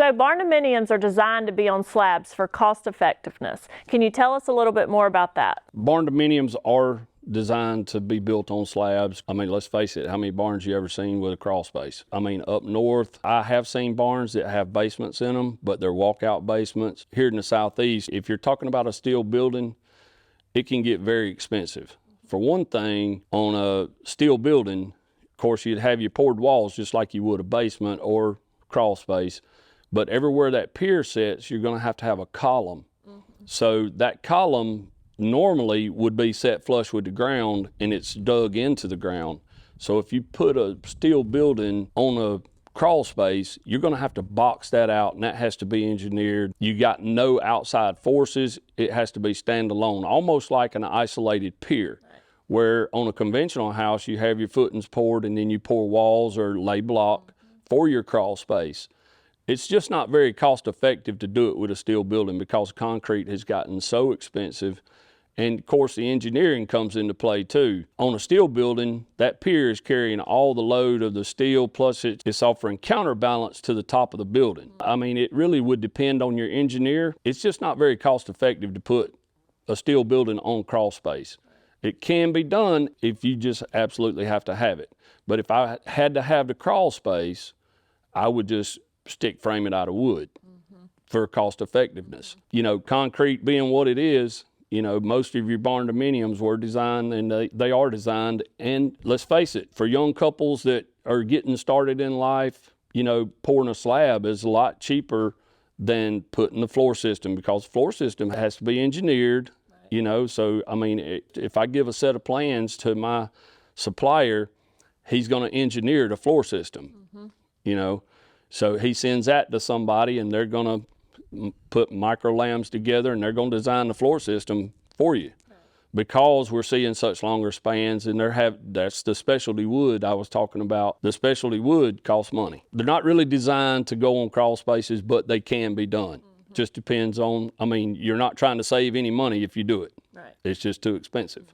So barndominiums are designed to be on slabs for cost effectiveness. Can you tell us a little bit more about that? Barndominiums are designed to be built on slabs. I mean, let's face it, how many barns you ever seen with a crawl space? I mean, up north, I have seen barns that have basements in them, but they're walkout basements. Here in the Southeast, if you're talking about a steel building, it can get very expensive. For one thing, on a steel building, of course, you'd have your poured walls just like you would a basement or crawl space, but everywhere that pier sits, you're going to have a column. So that column normally would be set flush with the ground, and it's dug into the ground. So if you put a steel building on a crawl space, you're going to have to box that out, and that has to be engineered. You got no outside forces. It has to be standalone, almost like an isolated pier. Where on a conventional house, you have your footings poured and then you pour walls or lay block for your crawl space. It's just not very cost effective to do it with a steel building because concrete has gotten so expensive. And of course, the engineering comes into play too. On a steel building, that pier is carrying all the load of the steel, plus it's offering counterbalance to the top of the building. I mean, it really would depend on your engineer. It's just not very cost effective to put a steel building on crawl space. It can be done if you just absolutely have to have it. But if I had to have the crawl space, I would just stick frame it out of wood for cost effectiveness. You know, concrete being what it is, you know, most of your barndominiums were designed, and they are designed. And let's face it, for young couples that are getting started in life, you know, pouring a slab is a lot cheaper than putting the floor system, because the floor system has to be engineered. You know, so I mean, if I give a set of plans to my supplier, he's going to engineer the floor system, you know. So he sends that to somebody, and they're going to put micro lambs together, and they're going to design the floor system for you. Because we're seeing such longer spans, and that's the specialty wood I was talking about. The specialty wood costs money. They're not really designed to go on crawl spaces, but they can be done. Just depends on, I mean, you're not trying to save any money if you do it. Right. It's just too expensive.